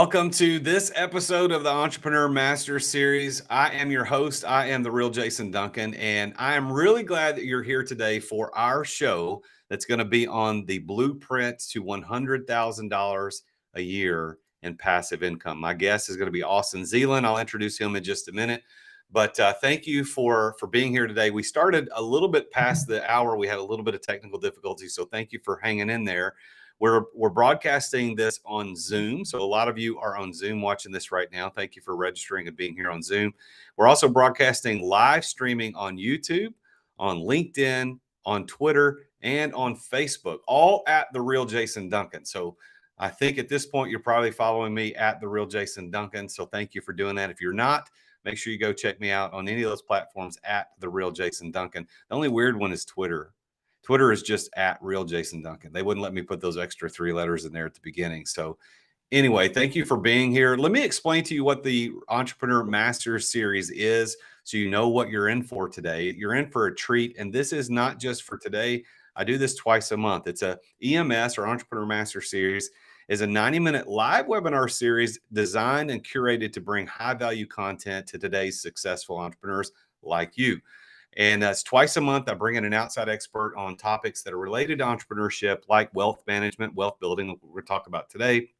Welcome to this episode of the Entrepreneur Master Series. I am your host. I am the real Jason Duncan, and I am really glad that you're here today for our show that's going to be on the blueprint to $100,000 a year in passive income. My guest is going to be Austin Zealand. I'll introduce him in just a minute. But thank you for being here today. We started a little bit past the hour. We had a little bit of technical difficulty, so thank you for hanging in there. We're broadcasting this on Zoom. So a lot of you are on Zoom watching this right now. Thank you for registering and being here on Zoom. We're also broadcasting live streaming on YouTube, on LinkedIn, on Twitter, and on Facebook, all at The Real Jason Duncan. So I think at this point, you're probably following me at The Real Jason Duncan. So thank you for doing that. If you're not, make sure you go check me out on any of those platforms at The Real Jason Duncan. The only weird one is Twitter. Twitter is just at Real Jason Duncan. They wouldn't let me put those extra 3 letters in there at the beginning. So anyway, thank you for being here. Let me explain to you what the Entrepreneur Master Series is so you know what you're in for today. You're in for a treat, and this is not just for today. I do this twice a month. It's a EMS, or Entrepreneur Master Series, is a 90-minute live webinar series designed and curated to bring high-value content to today's successful entrepreneurs like you. And it's twice a month. I bring in an outside expert on topics that are related to entrepreneurship, like wealth management, wealth building, what we're talking about today.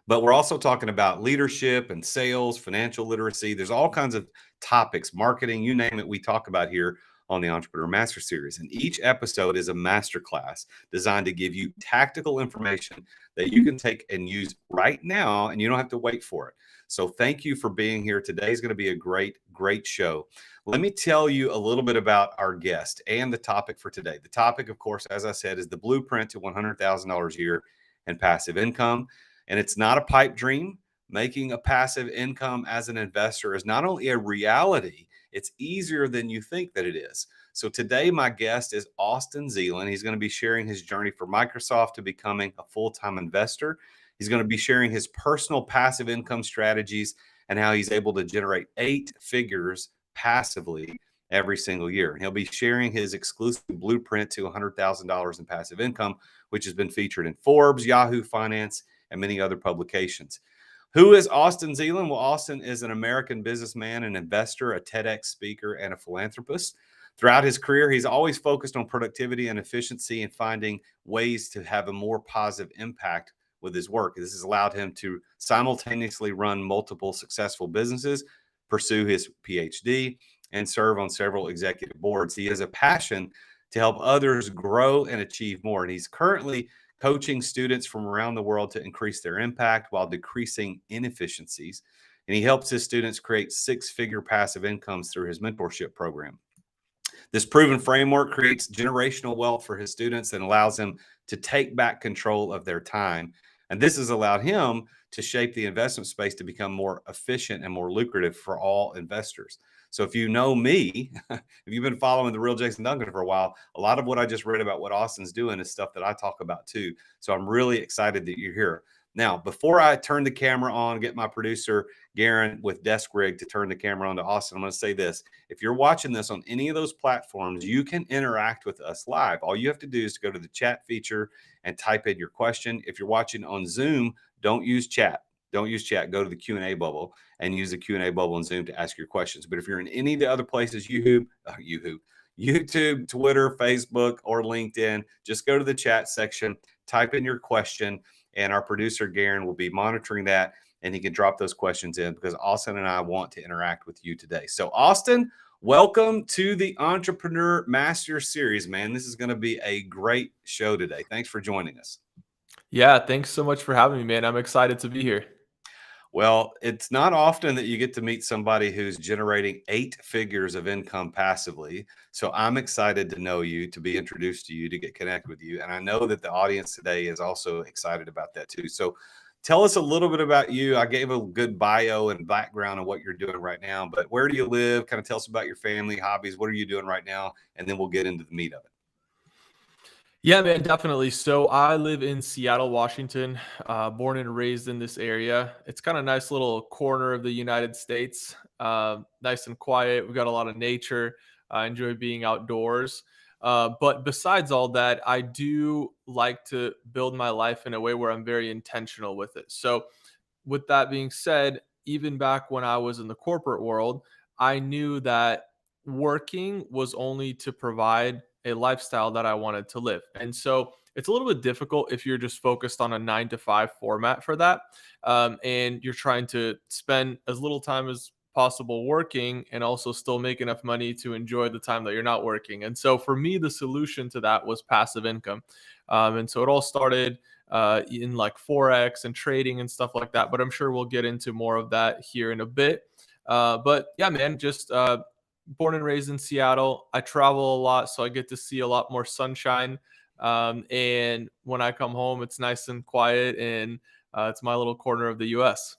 But we're also talking about leadership and sales, financial literacy. There's all kinds of topics, marketing, you name it, we talk about here on the Entrepreneur Master Series. And each episode is a masterclass designed to give you tactical information that you can take and use right now, and you don't have to wait for it. So thank you for being here. Today is going to be a great, great show. Let me tell you a little bit about our guest and the topic for today. The topic, of course, as I said, is the blueprint to $100,000 a year in passive income. And it's not a pipe dream. Making a passive income as an investor is not only a reality, it's easier than you think that it is. So today, my guest is Austin Zealand. He's going to be sharing his journey from Microsoft to becoming a full-time investor. He's going to be sharing his personal passive income strategies and how he's able to generate 8 figures passively every single year. And he'll be sharing his exclusive blueprint to $100,000 in passive income, which has been featured in Forbes, Yahoo Finance, and many other publications. Who is Austin Zealand? Well, Austin is an American businessman, an investor, a TEDx speaker, and a philanthropist. Throughout his career, he's always focused on productivity and efficiency and finding ways to have a more positive impact with his work. This has allowed him to simultaneously run multiple successful businesses, pursue his PhD, and serve on several executive boards. He has a passion to help others grow and achieve more. And he's currently coaching students from around the world to increase their impact while decreasing inefficiencies. And he helps his students create 6-figure passive incomes through his mentorship program. This proven framework creates generational wealth for his students and allows them to take back control of their time. And this has allowed him to shape the investment space to become more efficient and more lucrative for all investors. So if you know me, if you've been following the Real Jason Duncan for a while, a lot of what I just read about what Austin's doing is stuff that I talk about too. So I'm really excited that you're here. Now, before I turn the camera on, get my producer, Garen, with Desk Rig to turn the camera on to Austin, I'm going to say this. If you're watching this on any of those platforms, you can interact with us live. All you have to do is go to the chat feature and type in your question. If you're watching on Zoom, don't use chat. Don't use chat. Go to the Q&A bubble and use the Q&A bubble in Zoom to ask your questions. But if you're in any of the other places, YouTube, Twitter, Facebook, or LinkedIn, just go to the chat section, type in your question, and our producer, Garen, will be monitoring that, and he can drop those questions in because Austin and I want to interact with you today. So, Austin, welcome to the Entrepreneur Master Series, man. This is going to be a great show today. Thanks for joining us. Yeah, thanks so much for having me, man. I'm excited to be here. Well, it's not often that you get to meet somebody who's generating 8 figures of income passively. So I'm excited to know you, to be introduced to you, to get connected with you. And I know that the audience today is also excited about that too. So tell us a little bit about you. I gave a good bio and background on what you're doing right now, but where do you live? Kind of tell us about your family, hobbies. What are you doing right now? And then we'll get into the meat of it. Yeah, man, definitely. So I live in Seattle, Washington, born and raised in this area. It's kind of a nice little corner of the United States, nice and quiet. We've got a lot of nature. I enjoy being outdoors. But besides all that, I do like to build my life in a way where I'm very intentional with it. So with that being said, even back when I was in the corporate world, I knew that working was only to provide a lifestyle that I wanted to live. And so it's a little bit difficult if you're just focused on a 9 to 5 format for that. And you're trying to spend as little time as possible working and also still make enough money to enjoy the time that you're not working. And so for me, the solution to that was passive income. And so it all started in like Forex and trading and stuff like that. But I'm sure we'll get into more of that here in a bit. But yeah, man, just born and raised in Seattle. I travel a lot, so I get to see a lot more sunshine. And when I come home, it's nice and quiet, and it's my little corner of the U.S.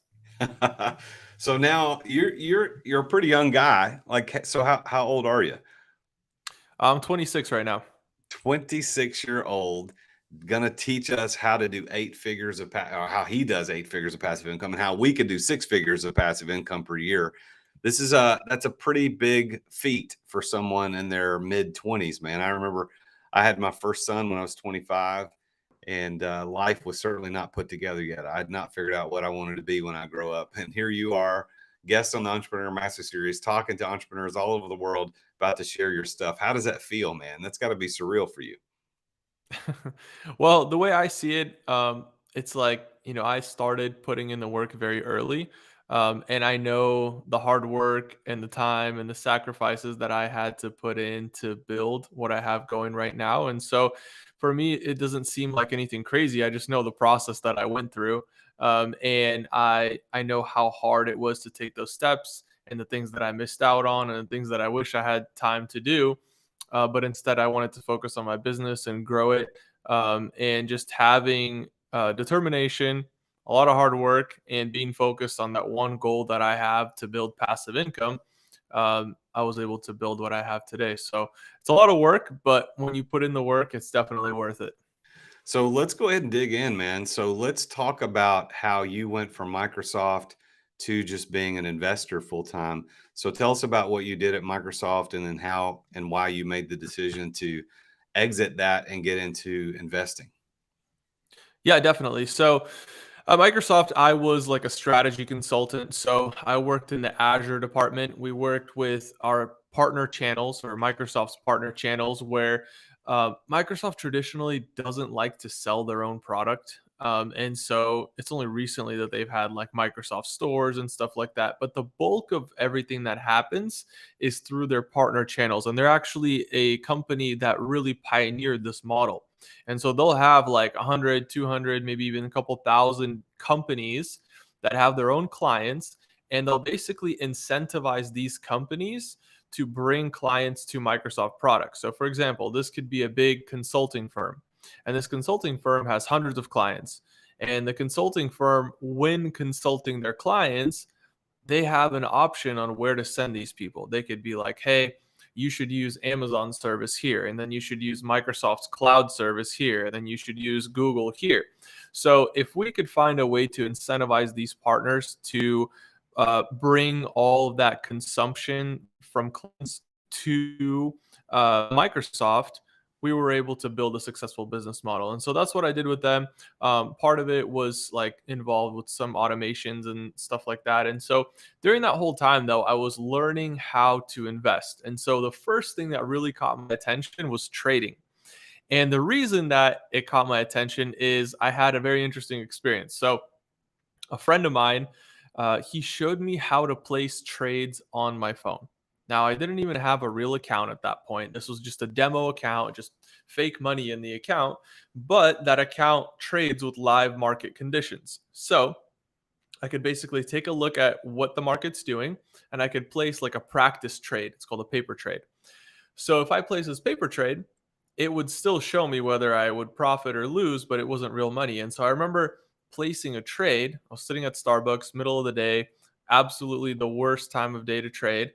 So now you're a pretty young guy. Like, so how old are you? I'm 26 right now. 26-year-old, gonna teach us how to do 8 figures of or how he does 8 figures of passive income, and how we can do 6 figures of passive income per year. That's a pretty big feat for someone in their mid 20s, man. I remember I had my first son when I was 25, and life was certainly not put together yet. I had not figured out what I wanted to be when I grow up. And here you are, guest on the Entrepreneur Master Series, talking to entrepreneurs all over the world, about to share your stuff. How does that feel, man? That's got to be surreal for you. Well, the way I see it, it's like, I started putting in the work very early. And I know the hard work and the time and the sacrifices that I had to put in to build what I have going right now. And so for me, it doesn't seem like anything crazy. I just know the process that I went through. And I know how hard it was to take those steps and the things that I missed out on and the things that I wish I had time to do. But instead, I wanted to focus on my business and grow it, and just having determination, a lot of hard work, and being focused on that one goal that I have to build passive income. I was able to build what I have today. So it's a lot of work, but when you put in the work, it's definitely worth it. So let's go ahead and dig in, man. So let's talk about how you went from Microsoft to just being an investor full time. So tell us about what you did at Microsoft, and then how and why you made the decision to exit that and get into investing. Yeah, definitely. So at Microsoft, I was like a strategy consultant. So I worked in the Azure department. We worked with our partner channels, or Microsoft's partner channels, where Microsoft traditionally doesn't like to sell their own product. And so it's only recently that they've had like Microsoft stores and stuff like that. But the bulk of everything that happens is through their partner channels. And they're actually a company that really pioneered this model. And so they'll have like 100, 200, maybe even a couple thousand companies that have their own clients. And they'll basically incentivize these companies to bring clients to Microsoft products. So, for example, this could be a big consulting firm, and this consulting firm has hundreds of clients. And the consulting firm, when consulting their clients, they have an option on where to send these people. They could be like, hey, you should use Amazon service here, and then you should use Microsoft's cloud service here, and then you should use Google here. So if we could find a way to incentivize these partners to bring all of that consumption from clients to Microsoft, we were able to build a successful business model. And so that's what I did with them. Part of it was like involved with some automations and stuff like that. And so during that whole time, though, I was learning how to invest. And so the first thing that really caught my attention was trading. And the reason that it caught my attention is I had a very interesting experience. So a friend of mine, he showed me how to place trades on my phone. Now, I didn't even have a real account at that point. This was just a demo account, just fake money in the account, but that account trades with live market conditions. So I could basically take a look at what the market's doing, and I could place like a practice trade. It's called a paper trade. So if I place this paper trade, it would still show me whether I would profit or lose, but it wasn't real money. And so I remember placing a trade. I was sitting at Starbucks, middle of the day, absolutely the worst time of day to trade.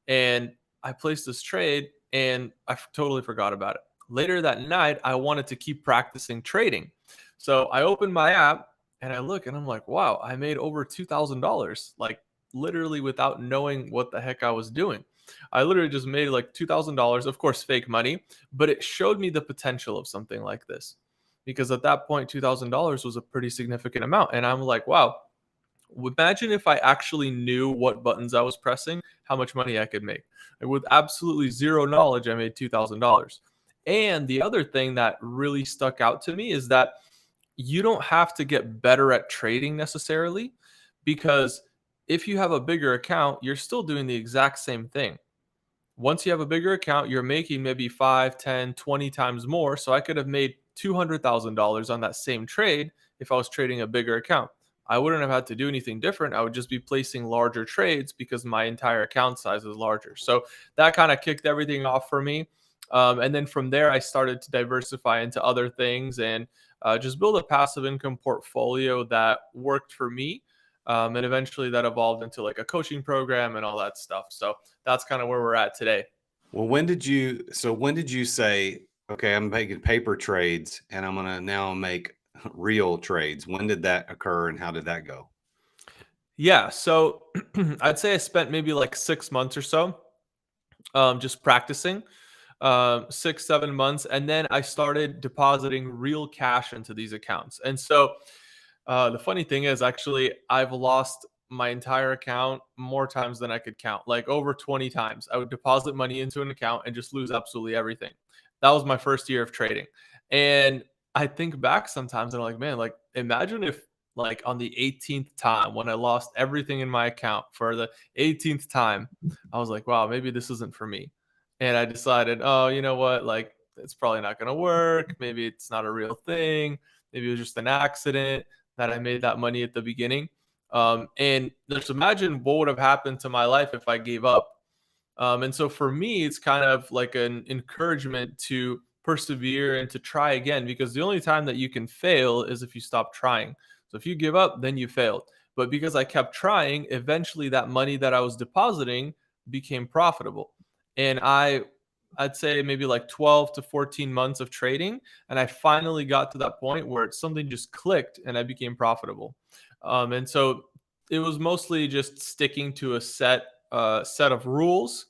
And I placed this trade and I totally forgot about it. Later that night, I wanted to keep practicing trading. So I opened my app and I look and I'm like, wow, I made over $2,000, like literally without knowing what the heck I was doing. I literally just made like $2,000, of course, fake money, but it showed me the potential of something like this. Because at that point, $2,000 was a pretty significant amount. And I'm like, wow, Imagine if I actually knew what buttons I was pressing, how much money I could make. And with absolutely zero knowledge, I made $2,000. And the other thing that really stuck out to me is that you don't have to get better at trading necessarily, because if you have a bigger account, you're still doing the exact same thing. Once you have a bigger account, you're making maybe 5, 10, 20 times more. So I could have made $200,000 on that same trade if I was trading a bigger account. I wouldn't have had to do anything different. I would just be placing larger trades because my entire account size is larger. So that kind of kicked everything off for me. And then from there, I started to diversify into other things and just build a passive income portfolio that worked for me. And eventually that evolved into like a coaching program and all that stuff. So that's kind of where we're at today. Well, when did you say, okay, I'm making paper trades and I'm going to now make real trades? When did that occur and how did that go? Yeah. So I'd say I spent maybe like 6 months or so just practicing, 6, 7 months. And then I started depositing real cash into these accounts. And so the funny thing is, actually, I've lost my entire account more times than I could count, like over 20 times. I would deposit money into an account and just lose absolutely everything. That was my first year of trading. And I think back sometimes and I'm like, man, like imagine if like on the 18th time when I lost everything in my account for the 18th time, I was like, wow, maybe this isn't for me. And I decided, oh, you know what? Like it's probably not going to work. Maybe it's not a real thing. Maybe it was just an accident that I made that money at the beginning. And just imagine what would have happened to my life if I gave up. And so for me, it's kind of like an encouragement to persevere and to try again, because the only time that you can fail is if you stop trying. So if you give up, then you failed. But because I kept trying, eventually that money that I was depositing became profitable. And I'd say maybe like 12 to 14 months of trading. And I finally got to that point where something just clicked and I became profitable. And so it was mostly just sticking to a set of rules,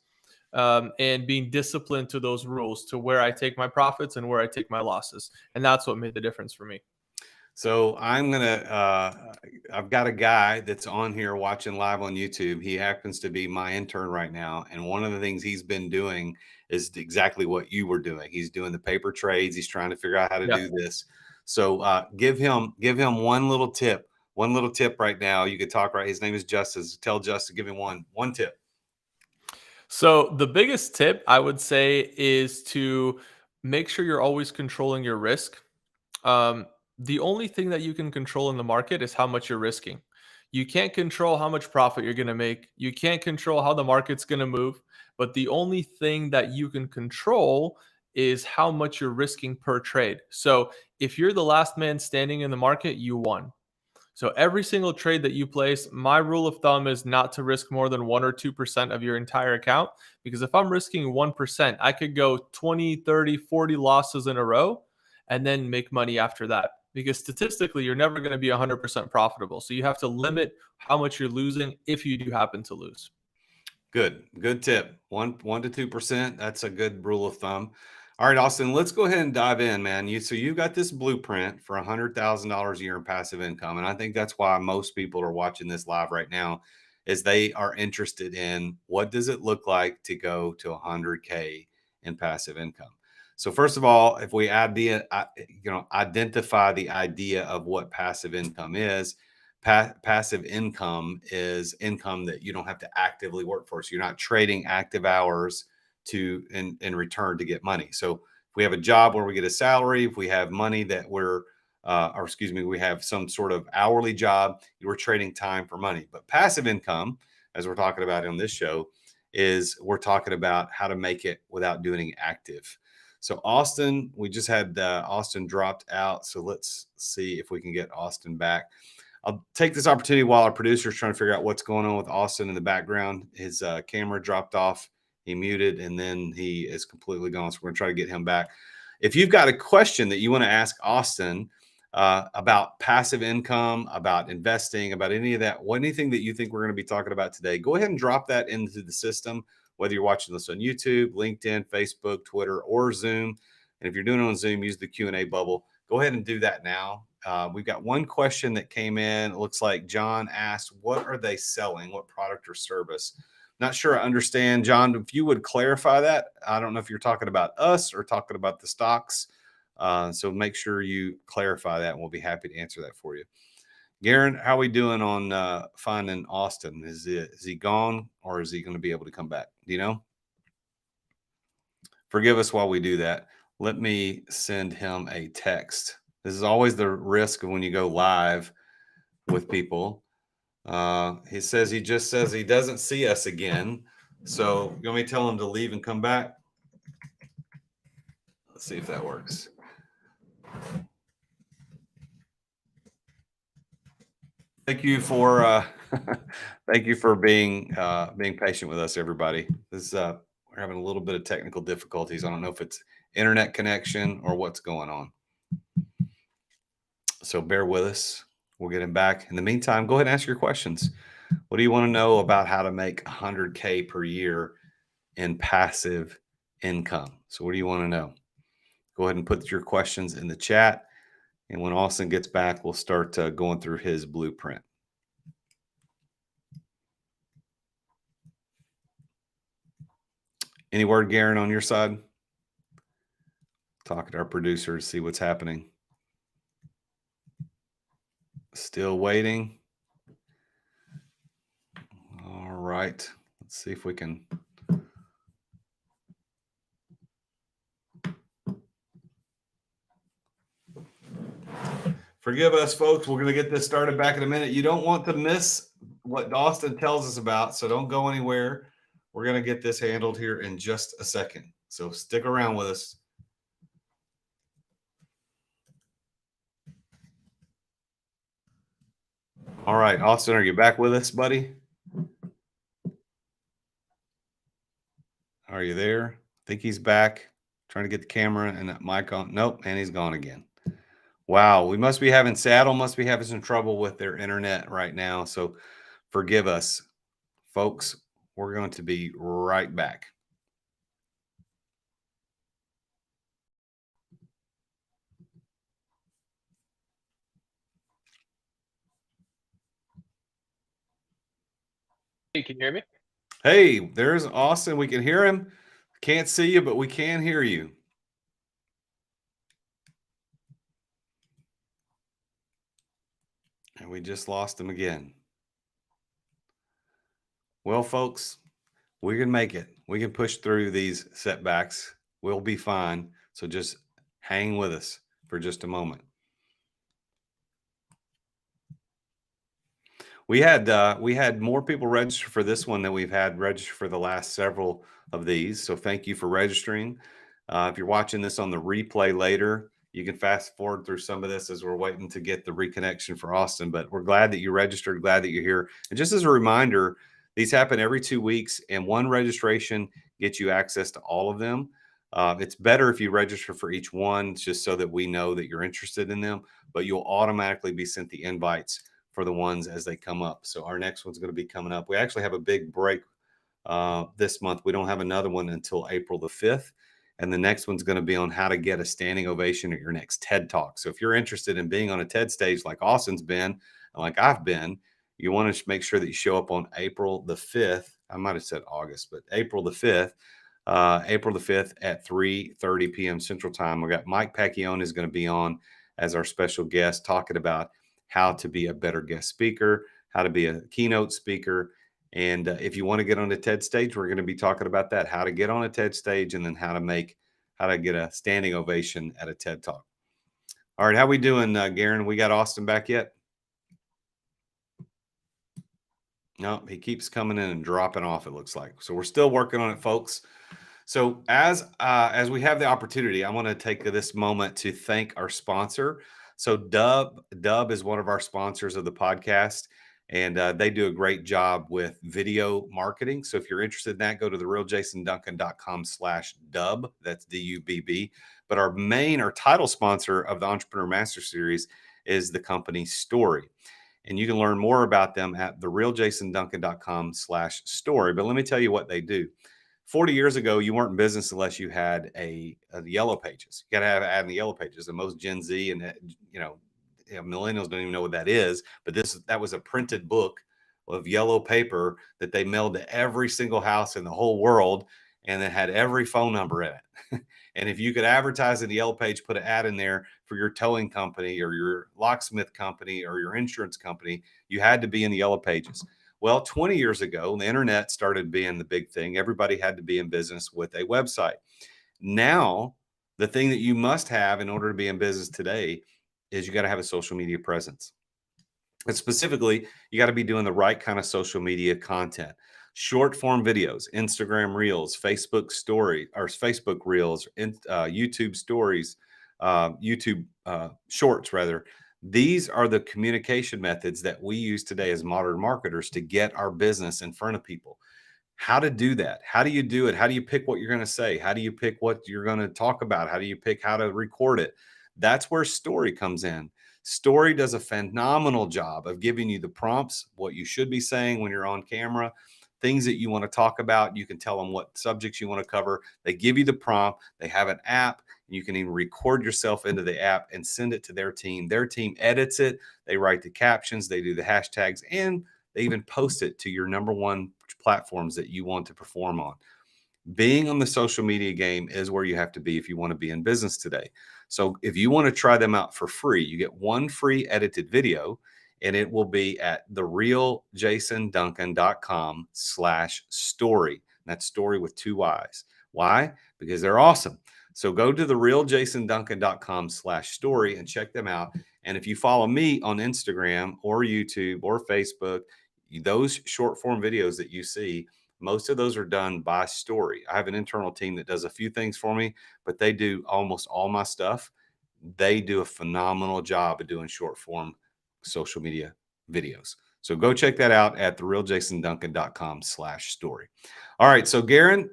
and being disciplined to those rules, to where I take my profits and where I take my losses. And that's what made the difference for me. So I've got a guy that's on here watching live on YouTube. He happens to be my intern right now. And one of the things he's been doing is exactly what you were doing. He's doing the paper trades. He's trying to figure out how to Yeah. do this. So give him one little tip right now. You could talk right. His name is Justice. Tell Justice, give him one tip. So the biggest tip I would say is to make sure you're always controlling your risk. The only thing that you can control in the market is how much you're risking. You can't control how much profit you're going to make. You can't control how the market's going to move. But the only thing that you can control is how much you're risking per trade. So if you're the last man standing in the market, you won. So every single trade that you place, my rule of thumb is not to risk more than 1 or 2% of your entire account. Because if I'm risking 1%, I could go 20, 30, 40 losses in a row and then make money after that. Because statistically, you're never going to be 100% profitable. So you have to limit how much you're losing if you do happen to lose. Good tip. 1 to 2%. That's a good rule of thumb. All right, Austin, let's go ahead and dive in, man. You've got this blueprint for $100,000 a year in passive income. And I think that's why most people are watching this live right now, is they are interested in what does it look like to go to 100K in passive income. So first of all, if we identify the idea of what passive income is, passive income is income that you don't have to actively work for. So you're not trading active hours to in return to get money. So if we have a job where we get a salary, if we have money that we have some sort of hourly job, we're trading time for money. But passive income, as we're talking about on this show, is we're talking about how to make it without doing active. So Austin, we just had Austin dropped out. So let's see if we can get Austin back. I'll take this opportunity while our producer is trying to figure out what's going on with Austin in the background. His camera dropped off. He muted, and then he is completely gone. So we're going to try to get him back. If you've got a question that you want to ask Austin about passive income, about investing, about any of that, anything that you think we're going to be talking about today, go ahead and drop that into the system, whether you're watching this on YouTube, LinkedIn, Facebook, Twitter, or Zoom. And if you're doing it on Zoom, use the Q&A bubble. Go ahead and do that now. We've got one question that came in. It looks like John asked, what are they selling? What product or service? Not sure I understand, John. If you would clarify that, I don't know if you're talking about us or talking about the stocks. So make sure you clarify that, and we'll be happy to answer that for you. Garen, how are we doing on finding Austin? Is he gone, or is he going to be able to come back? Do you know? Forgive us while we do that. Let me send him a text. This is always the risk of when you go live with people. He says he doesn't see us again. So you want me to tell him to leave and come back? Let's see if that works. Thank you for being patient with us, everybody. This we're having a little bit of technical difficulties. I don't know if it's internet connection or what's going on. So bear with us. We'll get him back. In the meantime, go ahead and ask your questions. What do you want to know about how to make 100K per year in passive income? So what do you want to know? Go ahead and put your questions in the chat. And when Austin gets back, we'll start going through his blueprint. Any word, Garen, on your side? Talking to our producer to see what's happening. Still waiting. All right. Let's see if we can. Forgive us, folks. We're going to get this started back in a minute. You don't want to miss what Austin tells us about, so don't go anywhere. We're going to get this handled here in just a second. So stick around with us. All right, Austin, are you back with us, buddy? Are you there? I think he's back. Trying to get the camera and that mic on. Nope, and he's gone again. Wow, we must be having Saddle must be having some trouble with their internet right now. So forgive us, folks. We're going to be right back. Hey, can you hear me? Hey, there's Austin. We can hear him. Can't see you, but we can hear you. And we just lost him again. Well, folks, we can make it. We can push through these setbacks. We'll be fine. So just hang with us for just a moment. We had more people register for this one than we've had register for the last several of these. So thank you for registering. If you're watching this on the replay later, you can fast forward through some of this as we're waiting to get the reconnection for Austin. But we're glad that you registered, glad that you're here. And just as a reminder, these happen every 2 weeks, and one registration gets you access to all of them. It's better if you register for each one, just so that we know that you're interested in them. But you'll automatically be sent the invites for the ones as they come up. So our next one's going to be coming up. We actually have a big break this month. We don't have another one until April the 5th. And the next one's going to be on how to get a standing ovation at your next TED Talk. So if you're interested in being on a TED stage like Austin's been, and like I've been, you want to make sure that you show up on April the 5th. I might have said August, but April the 5th. April the 5th at 3:30 p.m. Central Time. We got Mike Pacquione is going to be on as our special guest, talking about how to be a better guest speaker, how to be a keynote speaker. And if you want to get on a TED stage, we're going to be talking about that, how to get on a TED stage, and then how to get a standing ovation at a TED Talk. All right, how we doing, Garen? We got Austin back yet? No, he keeps coming in and dropping off, it looks like. So we're still working on it, folks. So as we have the opportunity, I want to take this moment to thank our sponsor. So Dub is one of our sponsors of the podcast, and they do a great job with video marketing. So if you're interested in that, go to therealjasonduncan.com/dub. That's DUBB. But our title sponsor of the Entrepreneur Master Series is the company Story. And you can learn more about them at therealjasonduncan.com/story. But let me tell you what they do. 40 years ago, you weren't in business unless you had a Yellow Pages. You got to have an ad in the Yellow Pages. And most Gen Z and millennials don't even know what that is, but that was a printed book of yellow paper that they mailed to every single house in the whole world, and it had every phone number in it. And if you could advertise in the yellow page, put an ad in there for your towing company or your locksmith company or your insurance company, you had to be in the yellow pages. Well, 20 years ago, the internet started being the big thing. Everybody had to be in business with a website. Now, the thing that you must have in order to be in business today is you got to have a social media presence. And specifically, you got to be doing the right kind of social media content. Short form videos, Instagram Reels, Facebook Story, or Facebook Reels, YouTube Stories, YouTube Shorts, rather. These are the communication methods that we use today as modern marketers to get our business in front of people. How to do that? How do you do it? How do you pick what you're going to say? How do you pick what you're going to talk about? How do you pick how to record it? That's where Story comes in. Story does a phenomenal job of giving you the prompts, what you should be saying when you're on camera, things that you want to talk about. You can tell them what subjects you want to cover. They give you the prompt. They have an app. You can even record yourself into the app and send it to their team. Their team edits it. They write the captions. They do the hashtags, and they even post it to your number one platforms that you want to perform on. Being on the social media game is where you have to be if you want to be in business today. So if you want to try them out for free, you get one free edited video, and it will be at therealjasonduncan.com/story. That's story with 2 Y's. Why? Because they're awesome. So go to therealjasonduncan.com/story and check them out. And if you follow me on Instagram or YouTube or Facebook, those short form videos that you see, most of those are done by Story. I have an internal team that does a few things for me, but they do almost all my stuff. They do a phenomenal job of doing short form social media videos. So go check that out at therealjasonduncan.com/story. All right. So Garen,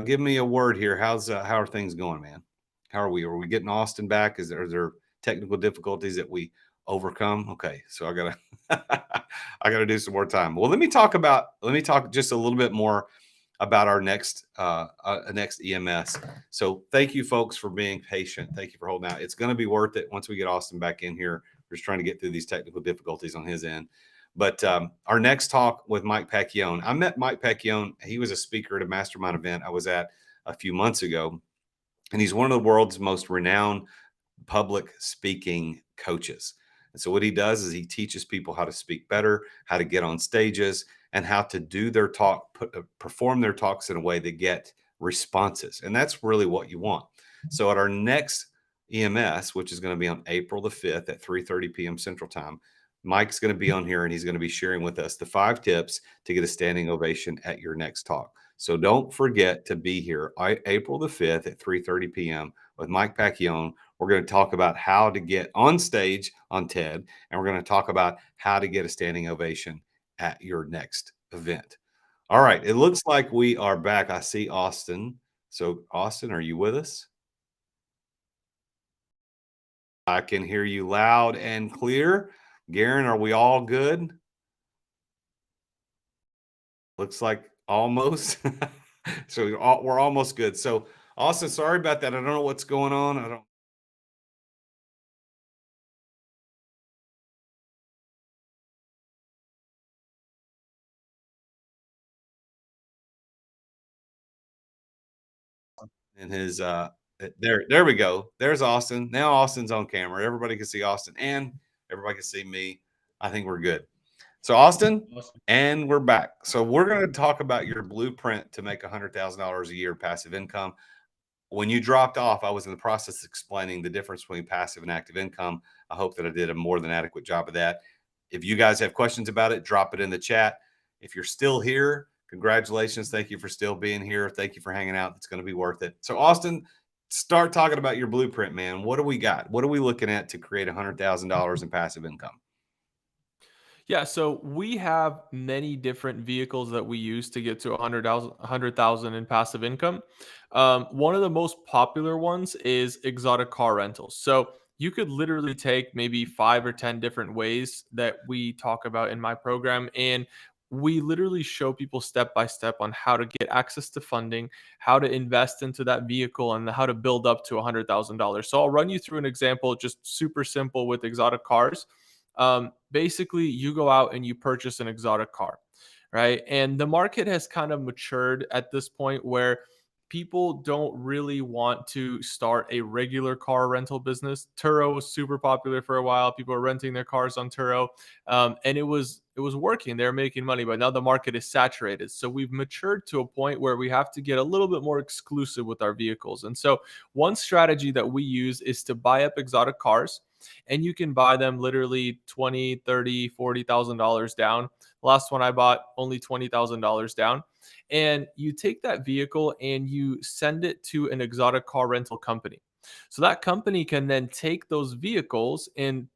give me a word here. How are things going, man? How are we? Are we getting Austin back? Are there technical difficulties that we overcome? Okay. So I gotta I gotta do some more time. Well, let me talk just a little bit more about our next EMS. So thank you folks for being patient. Thank you for holding out. It's going to be worth it once we get Austin back in here. We're just trying to get through these technical difficulties on his end. But our next talk with Mike Pacchione. I met Mike Pacchione. He was a speaker at a mastermind event I was at a few months ago. And he's one of the world's most renowned public speaking coaches. And so what he does is he teaches people how to speak better, how to get on stages, and how to do their talk, perform their talks in a way that get responses. And that's really what you want. So at our next EMS, which is going to be on April the 5th at 3:30 p.m. Central Time, Mike's going to be on here and he's going to be sharing with us the 5 tips to get a standing ovation at your next talk. So don't forget to be here April the 5th at 3:30 p.m. with Mike Pacchione. We're going to talk about how to get on stage on TED, and we're going to talk about how to get a standing ovation at your next event. All right. It looks like we are back. I see Austin. So Austin, are you with us? I can hear you loud and clear. Garen, are we all good? Looks like almost. So we're almost good. So Austin, sorry about that. I don't know what's going on. I don't. And his there we go. There's Austin. Now Austin's on camera. Everybody can see Austin and everybody can see me. I think we're good. So Austin, Awesome. and we're back. So we're going to talk about your blueprint to make $100,000 a year passive income. When you dropped off, I was in the process of explaining the difference between passive and active income. I hope that I did a more than adequate job of that. If you guys have questions about it, drop it in the chat. If you're still here, congratulations. Thank you for still being here. Thank you for hanging out. It's going to be worth it. So Austin, start talking about your blueprint, man. What do we got? What are we looking at to create $100,000 in passive income? Yeah, so we have many different vehicles that we use to get to 100,000 in passive income. One of the most popular ones is exotic car rentals. So you could literally take maybe 5 or 10 different ways that we talk about in my program, and we literally show people step by step on how to get access to funding, how to invest into that vehicle, and how to build up to $100,000. So I'll run you through an example, just super simple with exotic cars. Basically, you go out and you purchase an exotic car, right? And the market has kind of matured at this point where people don't really want to start a regular car rental business. Turo was super popular for a while. People are renting their cars on Turo, and it was working. They're making money, but now the market is saturated. So we've matured to a point where we have to get a little bit more exclusive with our vehicles. And so one strategy that we use is to buy up exotic cars, and you can buy them literally 20, 30, $40,000 down. The last one I bought, only $20,000 down. And you take that vehicle and you send it to an exotic car rental company. So that company can then take those vehicles and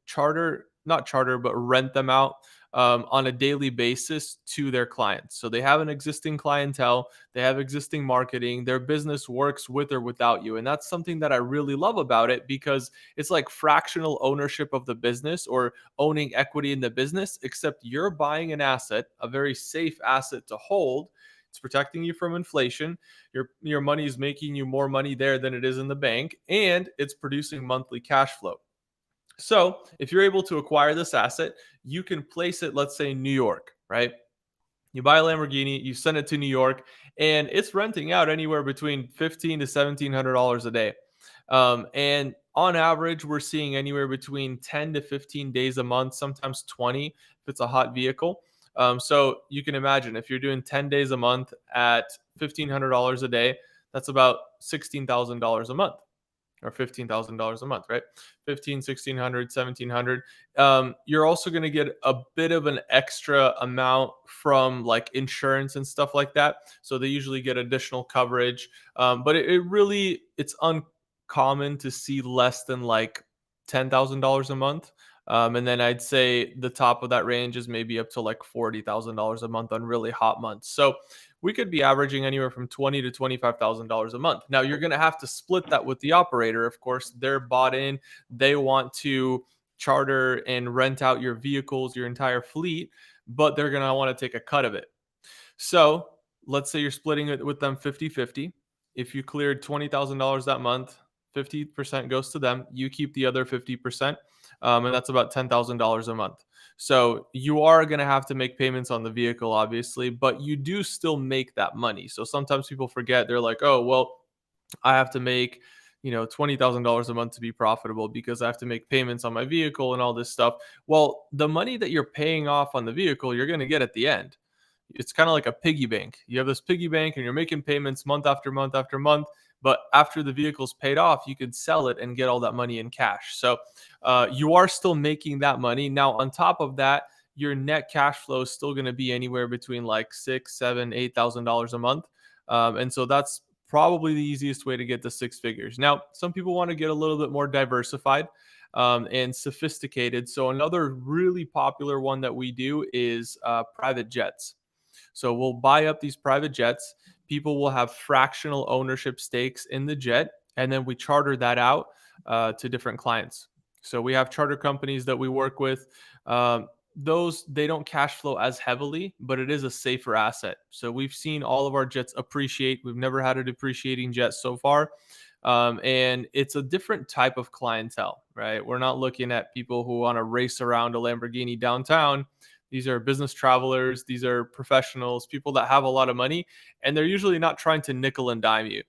not charter, but rent them out on a daily basis to their clients. So they have an existing clientele, they have existing marketing, their business works with or without you. And that's something that I really love about it, because it's like fractional ownership of the business or owning equity in the business, except you're buying an asset, a very safe asset to hold. It's protecting you from inflation. Your money is making you more money there than it is in the bank, and it's producing monthly cash flow. So if you're able to acquire this asset, you can place it, let's say, in New York, right? You buy a Lamborghini, you send it to New York, and it's renting out anywhere between $1,500 to $1,700 a day. And on average, we're seeing anywhere between 10 to 15 days a month, sometimes 20 if it's a hot vehicle. So you can imagine if you're doing 10 days a month at $1,500 a day, that's about $16,000 a month, or $15,000 a month, right? 15, 1600, 1700. You're also going to get a bit of an extra amount from like insurance and stuff like that. So they usually get additional coverage. But it's uncommon to see less than like $10,000 a month. And then I'd say the top of that range is maybe up to like $40,000 a month on really hot months. So we could be averaging anywhere from $20,000 to $25,000 a month. Now you're going to have to split that with the operator. Of course, they're bought in. They want to charter and rent out your vehicles, your entire fleet, but they're going to want to take a cut of it. So let's say you're splitting it with them 50-50. If you cleared $20,000 that month, 50% goes to them. You keep the other 50%, and that's about $10,000 a month. So you are going to have to make payments on the vehicle, obviously, but you do still make that money. So sometimes people forget. They're like, oh, well, I have to make $20,000 a month to be profitable because I have to make payments on my vehicle and all this stuff. Well, the money that you're paying off on the vehicle, you're going to get at the end. It's kind of like a piggy bank. You have this piggy bank and you're making payments month after month after month. But after the vehicle's paid off, you could sell it and get all that money in cash. So you are still making that money. Now, on top of that, your net cash flow is still going to be anywhere between like $6,000, $7,000, $8,000 a month. And so that's probably the easiest way to get to six figures. Now, some people want to get a little bit more diversified and sophisticated. So another really popular one that we do is private jets. So we'll buy up these private jets. People will have fractional ownership stakes in the jet, and then we charter that out to different clients. So we have charter companies that we work with. Those, they don't cash flow as heavily, but it is a safer asset. So we've seen all of our jets appreciate. We've never had a depreciating jet so far. And it's a different type of clientele, right? We're not looking at people who want to race around a Lamborghini downtown. These are business travelers. These are professionals, people that have a lot of money, and they're usually not trying to nickel and dime you.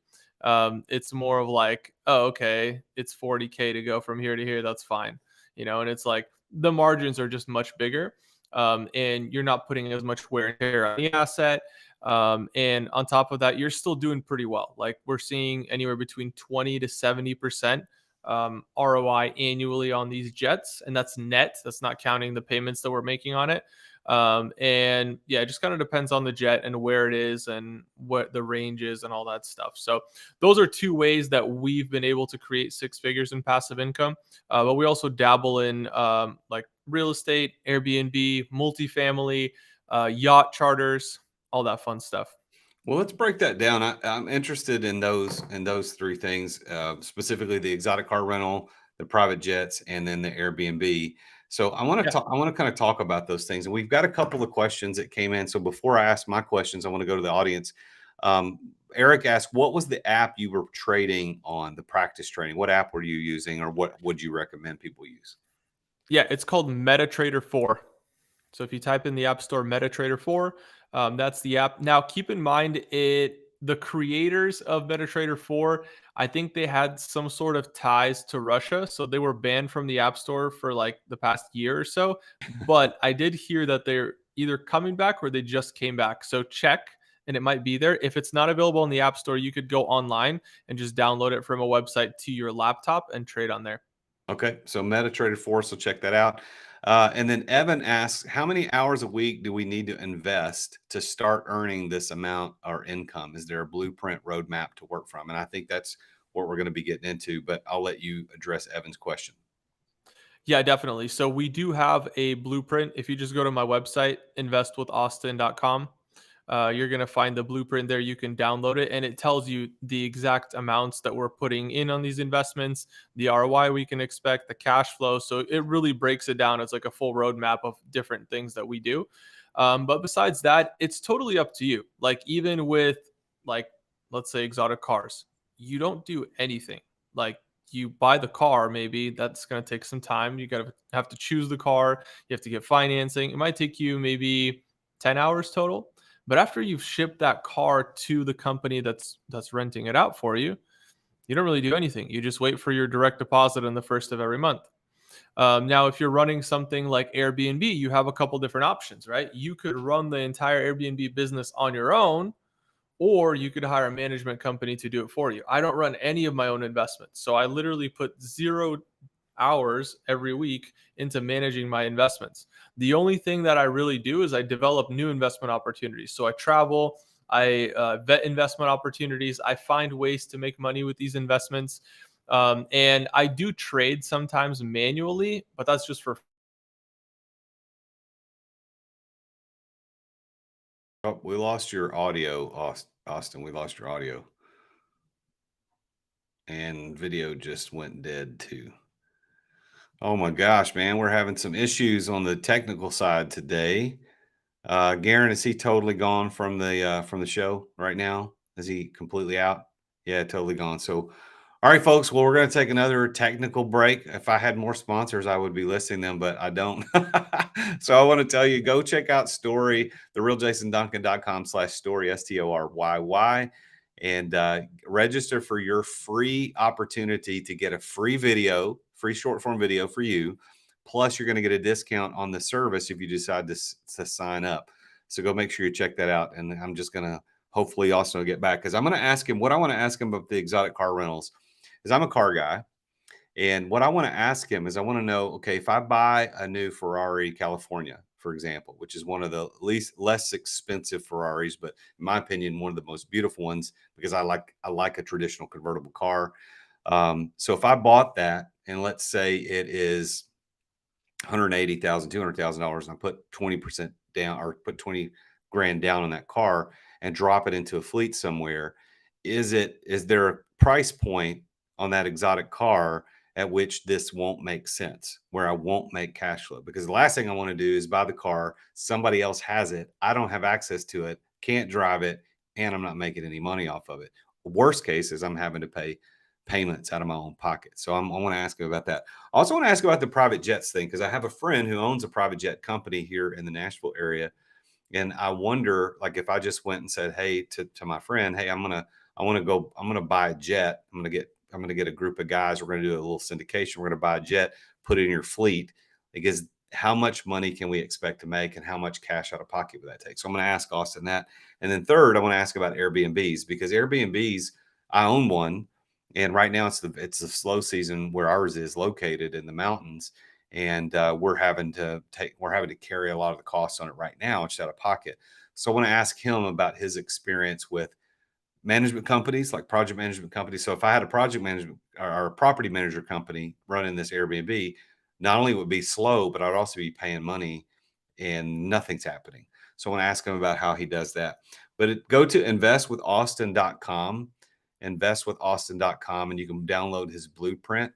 It's more of like, oh, okay, it's 40K to go from here to here. That's fine. And it's like the margins are just much bigger. And you're not putting as much wear and tear on the asset. And on top of that, you're still doing pretty well. Like we're seeing anywhere between 20 to 70% ROI annually on these jets, and that's net. That's not counting the payments that we're making on it. And yeah, it just kind of depends on the jet and where it is and what the range is and all that stuff. So those are two ways that we've been able to create six figures in passive income. But we also dabble in like real estate, Airbnb, multifamily, yacht charters, all that fun stuff. Well, let's break that down. I'm interested in those three things, specifically the exotic car rental, the private jets, and then the Airbnb. So I want to Yeah. talk. I want to kind of talk about those things, and we've got a couple of questions that came in. So before I ask my questions, I want to go to the audience. Um, Eric asked, "What was the app you were trading on? The practice trading. What app were you using, or what would you recommend people use?" Yeah, it's called MetaTrader 4. So if you type in the App Store MetaTrader 4, that's the app. Now, keep in mind the creators of MetaTrader 4, I think they had some sort of ties to Russia, so they were banned from the App Store for like the past year or so. But I did hear that they're either coming back or they just came back. So check, and it might be there. If it's not available in the App Store, you could go online and just download it from a website to your laptop and trade on there. Okay, so MetaTrader 4, so check that out. And then Evan asks, how many hours a week do we need to invest to start earning this amount or income? Is there a blueprint roadmap to work from? And I think that's what we're going to be getting into, but I'll let you address Evan's question. Yeah, definitely. So we do have a blueprint. If you just go to my website, investwithaustin.com, you're going to find the blueprint there. You can download it, and it tells you the exact amounts that we're putting in on these investments, the ROI we can expect, the cash flow. So it really breaks it down. It's like a full roadmap of different things that we do. But besides that, it's totally up to you. Like, even with, like, let's say exotic cars, you don't do anything. Like, you buy the car, maybe that's going to take some time. You got to have to choose the car, you have to get financing. It might take you maybe 10 hours total. But after you've shipped that car to the company that's renting it out for you, you don't really do anything. You just wait for your direct deposit on the first of every month. Now, if you're running something like Airbnb, you have a couple different options, right? You could run the entire Airbnb business on your own, or you could hire a management company to do it for you. I don't run any of my own investments. So I literally put 0 hours every week into managing my investments. The only thing that I really do is I develop new investment opportunities. So I travel, I vet investment opportunities, I find ways to make money with these investments. And I do trade sometimes manually, but that's just for. Oh, we lost your audio, Austin. We lost your audio. And video just went dead too. Oh my gosh, man, we're having some issues on the technical side today. Garen, is he totally gone from the show right now? Is he completely out? Yeah, totally gone. So, all right, folks. Well, we're going to take another technical break. If I had more sponsors, I would be listing them, but I don't. So I want to tell you, go check out Story, therealjasonduncan.com/story, STORYY, and register for your free opportunity to get a free video, free short form video for you. Plus, you're going to get a discount on the service if you decide to sign up. So go make sure you check that out. And I'm just going to hopefully also get back because I'm going to ask him what I want to ask him about the exotic car rentals is I'm a car guy. And what I want to ask him is I want to know, okay, if I buy a new Ferrari California, for example, which is one of the least less expensive Ferraris, but in my opinion, one of the most beautiful ones because I like a traditional convertible car. So if I bought that and let's say it is $180,000, $200,000, and I put 20% down or put 20 grand down on that car and drop it into a fleet somewhere, is there a price point on that exotic car at which this won't make sense, where I won't make cash flow? Because the last thing I want to do is buy the car, somebody else has it, I don't have access to it, can't drive it, and I'm not making any money off of it. Worst case is I'm having to pay payments out of my own pocket. So I want to ask you about that. I also want to ask about the private jets thing because I have a friend who owns a private jet company here in the Nashville area, and I wonder, like, if I just went and said, "Hey," to my friend, "Hey, I'm gonna buy a jet. I'm gonna get a group of guys. We're gonna do a little syndication. We're gonna buy a jet, put it in your fleet." Because how much money can we expect to make, and how much cash out of pocket would that take? So I'm going to ask Austin that, and then third, I want to ask about Airbnbs because Airbnbs, I own one. And right now it's the slow season where ours is located in the mountains, and we're having to carry a lot of the costs on it right now, it's out of pocket. So I want to ask him about his experience with management companies, like project management companies. So if I had a project management or a property manager company running this Airbnb, not only would it be slow, but I'd also be paying money and nothing's happening. So I want to ask him about how he does that. But go to investwithaustin.com, investwithaustin.com, and you can download his blueprint.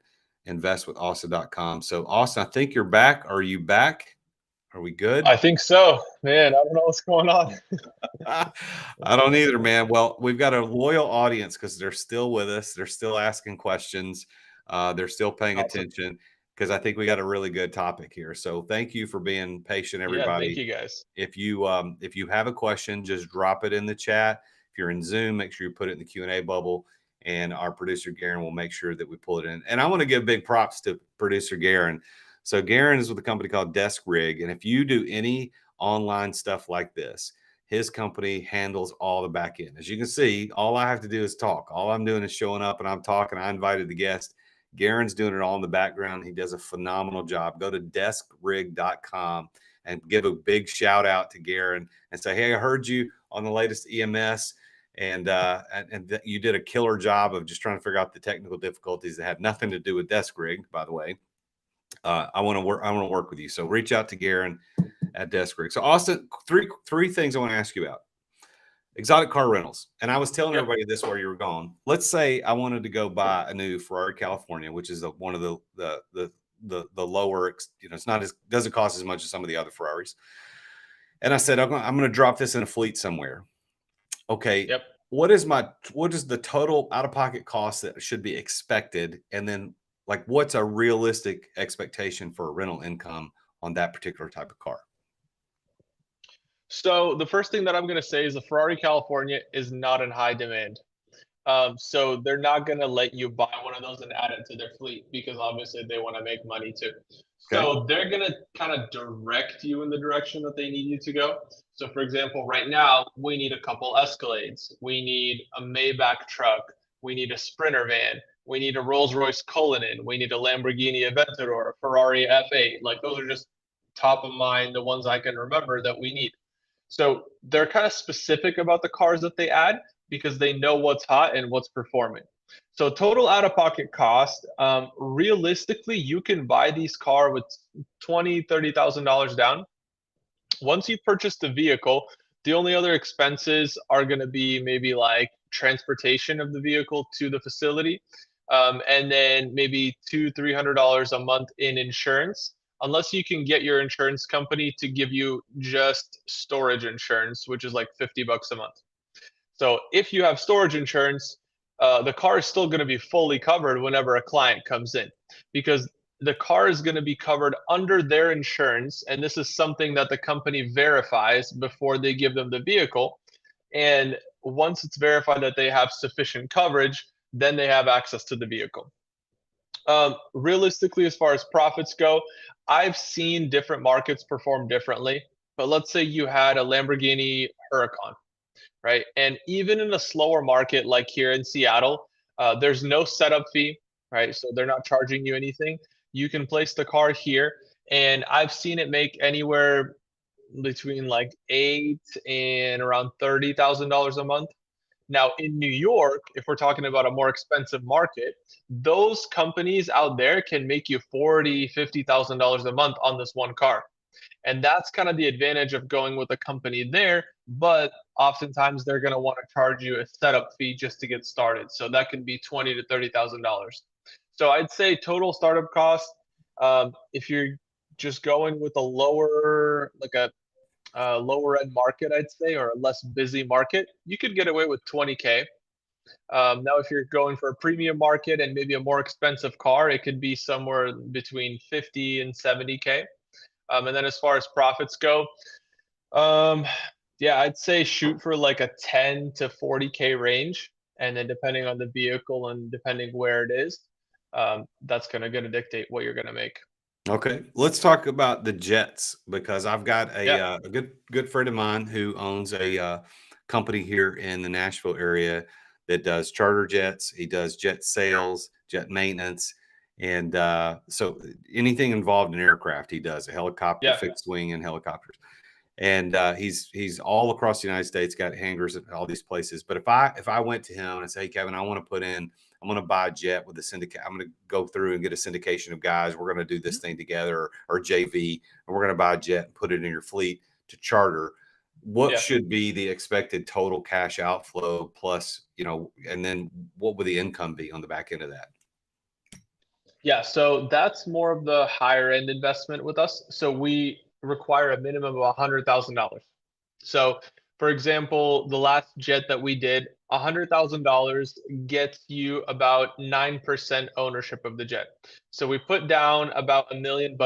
investwithaustin.com. So Austin, I think you're back. Are you back? Are we good? I think so, man. I don't know what's going on. I don't either, man. Well, we've got a loyal audience because they're still with us. They're still asking questions. They're still paying Awesome. attention because I think we got a really good topic here. So thank you for being patient, Yeah, everybody. thank you guys. If you have a question, just drop it in the chat. If you're in Zoom, make sure you put it in the Q&A bubble, and our producer Garen will make sure that we pull it in. And I want to give big props to producer Garen. So Garen is with a company called Desk Rig, and if you do any online stuff like this, his company handles all the back end. As you can see, all I have to do is talk. All I'm doing is showing up and I'm talking. I invited the guest. Garen's doing it all in the background. He does a phenomenal job. Go to deskrig.com and give a big shout out to Garen and say, hey, I heard you on the latest EMS. And you did a killer job of just trying to figure out the technical difficulties that had nothing to do with Desk Rig, by the way. I want to work with you. So reach out to Garen at Desk Rig. So Austin, three things I want to ask you about. Exotic car rentals. And I was telling everybody this while you were gone. Let's say I wanted to go buy a new Ferrari California, which is one of the lower, it's not as, doesn't cost as much as some of the other Ferraris. And I said, I'm going to drop this in a fleet somewhere. Okay. Yep. What is the total out-of-pocket cost that should be expected? And then like, what's a realistic expectation for a rental income on that particular type of car? So the first thing that I'm going to say is the Ferrari California is not in high demand. So they're not going to let you buy one of those and add it to their fleet because obviously they want to make money too. Okay. So they're going to kind of direct you in the direction that they need you to go. So for example, right now we need a couple Escalades. We need a Maybach truck. We need a Sprinter van. We need a Rolls-Royce Cullinan. We need a Lamborghini Aventador, a Ferrari F8. Like those are just top of mind, the ones I can remember that we need. So they're kind of specific about the cars that they add because they know what's hot and what's performing. So total out-of-pocket cost, realistically, you can buy these cars with $20,000, $30,000 down. Once you purchase the vehicle, the only other expenses are going to be maybe like transportation of the vehicle to the facility, and then maybe $200-$300 a month in insurance, unless you can get your insurance company to give you just storage insurance, which is like $50 a month. So if you have storage insurance, the car is still going to be fully covered whenever a client comes in, because the car is going to be covered under their insurance. And this is something that the company verifies before they give them the vehicle. And once it's verified that they have sufficient coverage, then they have access to the vehicle. Realistically, as far as profits go, I've seen different markets perform differently. But let's say you had a Lamborghini Huracan, right? And even in a slower market like here in Seattle, there's no setup fee, right? So they're not charging you anything. You can place the car here, and I've seen it make anywhere between like $8,000 and around $30,000 a month. Now in New York, if we're talking about a more expensive market, those companies out there can make you $40,000, $50,000 a month on this one car. And that's kind of the advantage of going with a company there. But oftentimes they're going to want to charge you a setup fee just to get started. So that can be $20,000 to $30,000. So I'd say total startup cost, if you're just going with a lower, like a lower end market, I'd say, or a less busy market, you could get away with $20K. Now, if you're going for a premium market and maybe a more expensive car, it could be somewhere between $50 and $70K. And then as far as profits go, yeah, I'd say shoot for like a 10 to 40K range. And then depending on the vehicle and depending where it is, that's going to dictate what you're going to make. Okay, let's talk about the jets, because I've got a good friend of mine who owns a company here in the Nashville area that does charter jets. He does jet sales, jet maintenance, and so anything involved in aircraft, he does. A helicopter, fixed wing, and helicopters. And he's all across the United States, got hangars at all these places. But if I went to him and say, hey, Kevin, I'm going to buy a jet with a syndicate. I'm going to go through and get a syndication of guys. We're going to do this thing together, or JV, and we're going to buy a jet and put it in your fleet to charter. What should be the expected total cash outflow plus, and then what would the income be on the back end of that? Yeah, so that's more of the higher end investment with us. So we require a minimum of $100,000. So, for example, the last jet that we did, $100,000 gets you about 9% ownership of the jet. So we put down about $1 million,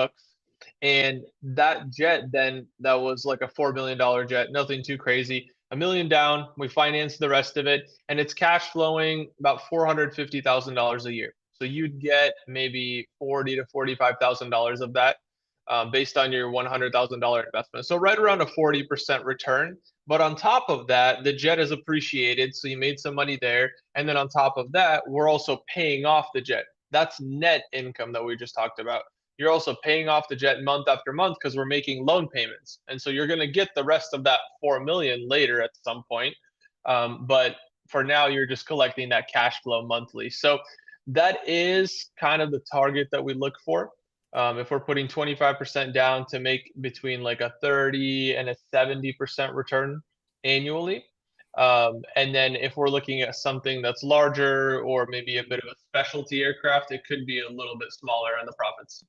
and that jet then that was like a $4 million jet, nothing too crazy. 1 million down, we financed the rest of it, and it's cash flowing about $450,000 a year. So you'd get maybe $40,000 to $45,000 of that, based on your $100,000 investment. So right around a 40% return. But on top of that, the jet is appreciated, so you made some money there. And then on top of that, we're also paying off the jet. That's net income that we just talked about. You're also paying off the jet month after month because we're making loan payments, and so you're going to get the rest of that 4 million later at some point. But for now, you're just collecting that cash flow monthly. So that is kind of the target that we look for. If we're putting 25% down to make between like a 30 and a 70% return annually. And then if we're looking at something that's larger or maybe a bit of a specialty aircraft, it could be a little bit smaller on the profits.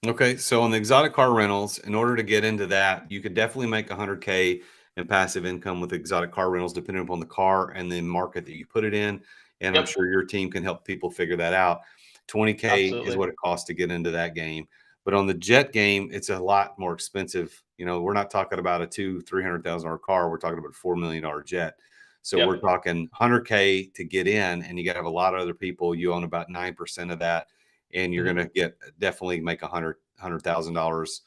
Okay, so on the exotic car rentals, in order to get into that, you could definitely make 100K in passive income with exotic car rentals, depending upon the car and the market that you put it in. And I'm Yep, sure your team can help people figure that out. 20K is absolutely. what it costs to get into that game. But on the jet game, it's a lot more expensive. You know, we're not talking about a $300,000 car. We're talking about a $4 million jet. So Yep. we're talking 100K to get in, and you got to have a lot of other people. You own about 9% of that, and you're Mhm. going to get definitely make $100,000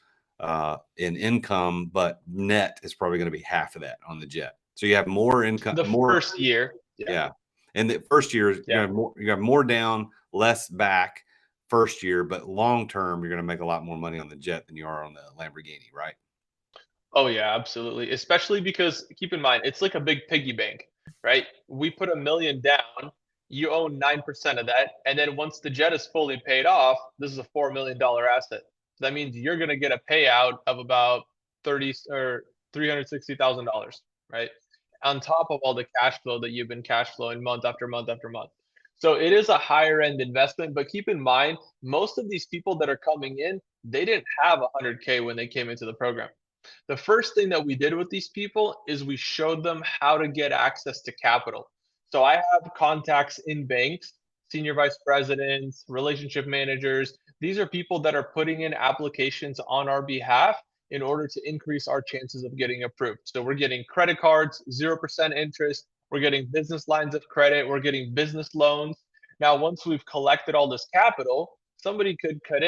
in income, but net is probably going to be half of that on the jet. So you have more income, The more, first year. Yeah. yeah. And the first year Yeah. you have more down, less back first year, but long term you're going to make a lot more money on the jet than you are on the Lamborghini, right? Oh yeah, absolutely. Especially because keep in mind, it's like a big piggy bank, right? We put 1 million down, you own 9% of that, and then once the jet is fully paid off, this is a $4 million asset. So that means you're gonna get a payout of about 30 or $360,000, right? On top of all the cash flow that you've been cash flowing month after month after month. So it is a higher end investment, but keep in mind, most of these people that are coming in, they didn't have 100K when they came into the program. The first thing that we did with these people is we showed them how to get access to capital. So I have contacts in banks, senior vice presidents, relationship managers. These are people that are putting in applications on our behalf in order to increase our chances of getting approved. So we're getting credit cards, 0% interest. We're getting business lines of credit. We're getting business loans. Now, once we've collected all this capital, somebody could come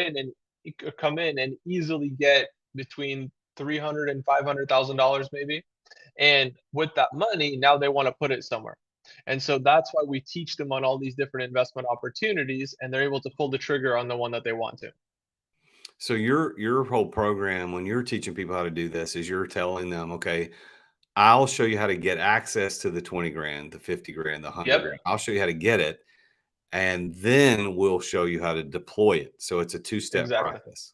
in and easily get between 300 and $500,000 maybe. And with that money, now they want to put it somewhere. And so that's why we teach them on all these different investment opportunities, and they're able to pull the trigger on the one that they want to. So your whole program, when you're teaching people how to do this, is you're telling them, okay, I'll show you how to get access to the 20 grand, the 50 grand, the 100 Yep, grand. I'll show you how to get it, and then we'll show you how to deploy it. So it's a two-step exactly. process.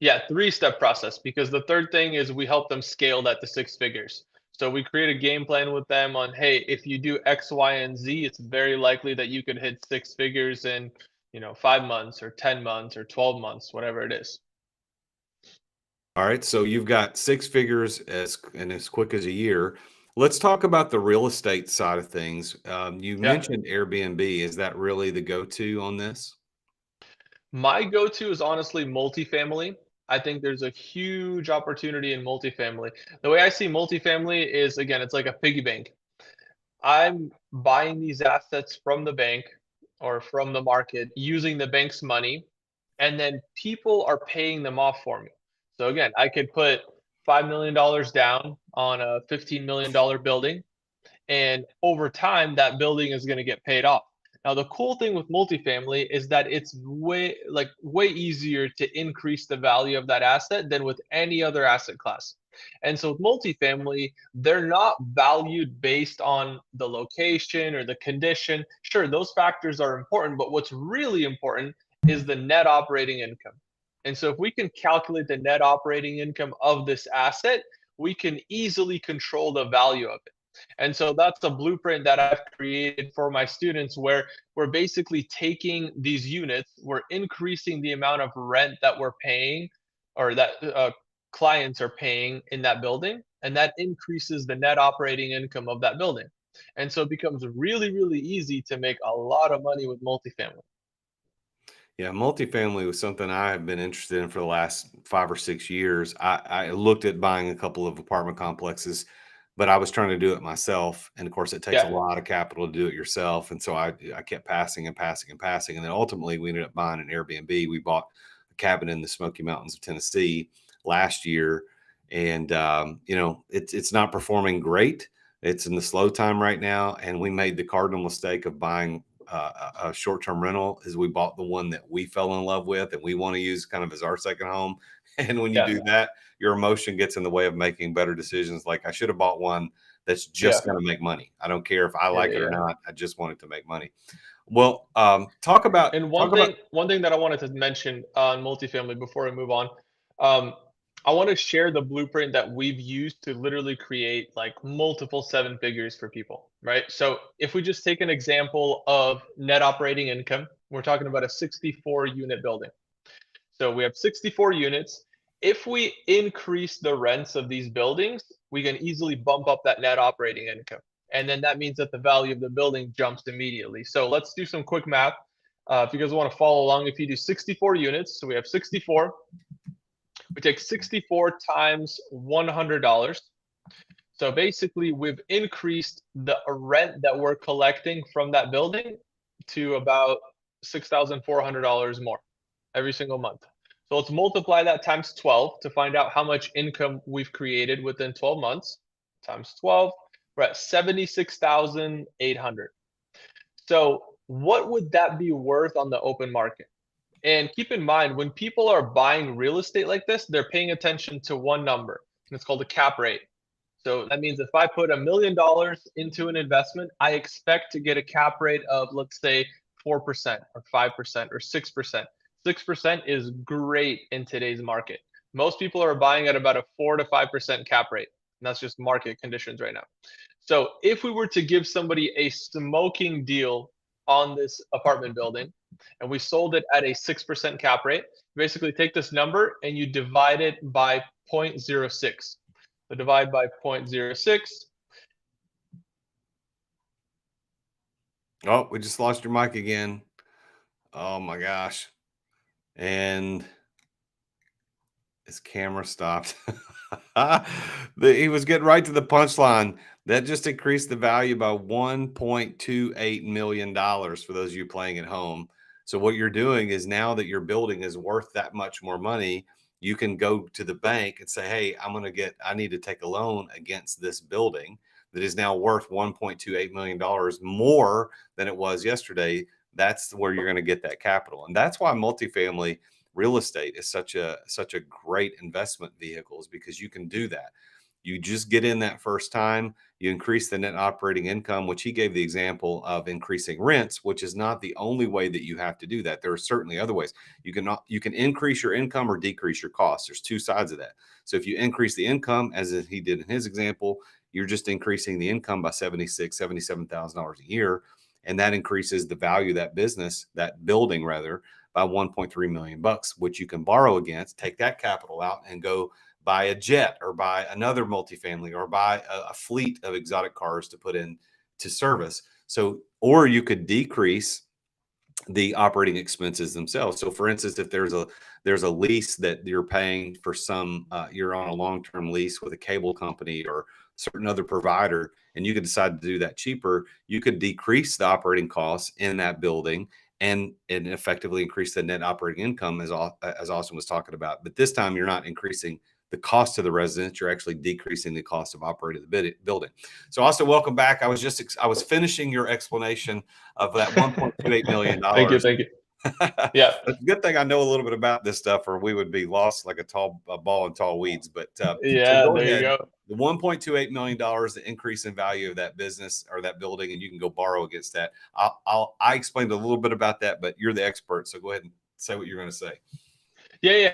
Yeah, three-step process, because the third thing is we help them scale that to six figures. So we create a game plan with them on, hey, if you do X, Y, and Z, it's very likely that you could hit six figures in, 5 months or 10 months or 12 months, whatever it is. All right, so you've got six figures as quick as a year. Let's talk about the real estate side of things. You Yeah. mentioned Airbnb. Is that really the go-to on this? My go-to is honestly multifamily. I think there's a huge opportunity in multifamily. The way I see multifamily is, again, it's like a piggy bank. I'm buying these assets from the bank or from the market using the bank's money, and then people are paying them off for me. So again, I could put $5 million down on a $15 million building, and over time that building is going to get paid off. Now the cool thing with multifamily is that it's way easier to increase the value of that asset than with any other asset class. And so with multifamily, they're not valued based on the location or the condition. Sure, those factors are important, but what's really important is the net operating income. And so if we can calculate the net operating income of this asset, we can easily control the value of it. And so that's a blueprint that I've created for my students where we're basically taking these units, we're increasing the amount of rent that we're paying or that clients are paying in that building, and that increases the net operating income of that building. And so it becomes really, really easy to make a lot of money with multifamily. Yeah, multifamily was something I have been interested in for the last 5 or 6 years. I looked at buying a couple of apartment complexes, but I was trying to do it myself. And of course, it takes a Yeah, lot of capital to do it yourself. And so I kept passing and passing and passing. And then ultimately, we ended up buying an Airbnb. We bought a cabin in the Smoky Mountains of Tennessee last year. And, it's not performing great. It's in the slow time right now. And we made the cardinal mistake of buying a short-term rental. Is we bought the one that we fell in love with and we want to use kind of as our second home. And when you yeah, do that, your emotion gets in the way of making better decisions. Like, I should have bought one that's yeah, just going to make money. I don't care if I yeah, like it or yeah. not. I just want it to make money. Well, talk about And talk about one thing that I wanted to mention on multifamily before we move on, um, I want to share the blueprint that we've used to literally create like multiple seven figures for people, right? So if we just take an example of net operating income, we're talking about a 64 unit building. So we have 64 units. If we increase the rents of these buildings, we can easily bump up that net operating income. And then that means that the value of the building jumps immediately. So let's do some quick math. If you guys want to follow along, if you do 64 units, so we have 64, we take 64 times $100. So basically, we've increased the rent that we're collecting from that building to about $6,400 more every single month. So let's multiply that times 12 to find out how much income we've created within 12 months. Times 12, we're at 76,800. So what would that be worth on the open market? And keep in mind, when people are buying real estate like this, they're paying attention to one number, and it's called a cap rate. So that means if I put $1 million into an investment, I expect to get a cap rate of, let's say, 4% or 5% or 6%. 6% is great in today's market. Most people are buying at about a 4 to 5% cap rate. And that's just market conditions right now. So if we were to give somebody a smoking deal on this apartment building and we sold it at a 6% cap rate, basically take this number and you divide it by 0.06. So divide by 0.06. Oh, we just lost your mic again. Oh my gosh. And his camera stopped. He was getting right to the punchline. That just increased the value by $1.28 million for those of you playing at home. So what you're doing is, now that your building is worth that much more money, you can go to the bank and say, hey, I need to take a loan against this building that is now worth $1.28 million more than it was yesterday. That's where you're going to get that capital. And that's why multifamily real estate is such a great investment vehicle, is because you can do that. You just get in that first time, you increase the net operating income, which he gave the example of increasing rents, which is not the only way that you have to do that. There are certainly other ways. You can increase your income or decrease your costs. There's two sides of that. So if you increase the income, as he did in his example, you're just increasing the income by $77,000 a year. And that increases the value of that business, that building rather, by $1.3 million, which you can borrow against, take that capital out and go buy a jet or buy another multifamily or buy a fleet of exotic cars to put in to service. So, or you could decrease the operating expenses themselves. So for instance, if there's a lease that you're paying for you're on a long-term lease with a cable company or certain other provider, and you could decide to do that cheaper, you could decrease the operating costs in that building and effectively increase the net operating income, as Austin was talking about. But this time you're not increasing the cost to the residents, you're actually decreasing the cost of operating the building. So Austin, welcome back. I was finishing your explanation of that $1.28 million. Thank you. Yeah. It's a good thing I know a little bit about this stuff, or we would be lost like a ball in tall weeds. But Yeah, so there you go. The $1.28 million, the increase in value of that business or that building, and you can go borrow against that. I explained a little bit about that, but you're the expert, so go ahead and say what you're going to say. Yeah,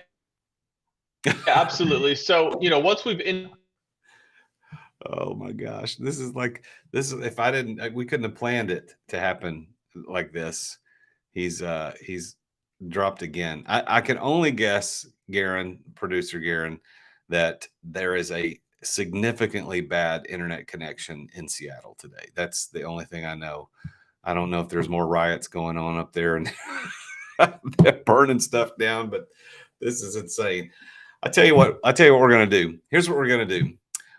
absolutely. So once we've Oh my gosh. This is if we couldn't have planned it to happen like this. He's dropped again. I can only guess, Garen, producer Garen, that there is a significantly bad internet connection in Seattle today. That's the only thing I know. I don't know if there's more riots going on up there and they're burning stuff down, but this is insane. I tell you what we're going to do. Here's what we're going to do.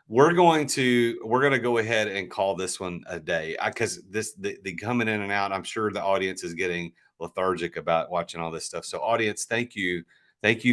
We're going to go ahead and call this one a day, because the coming in and out, I'm sure the audience is getting lethargic about watching all this stuff. So audience, thank you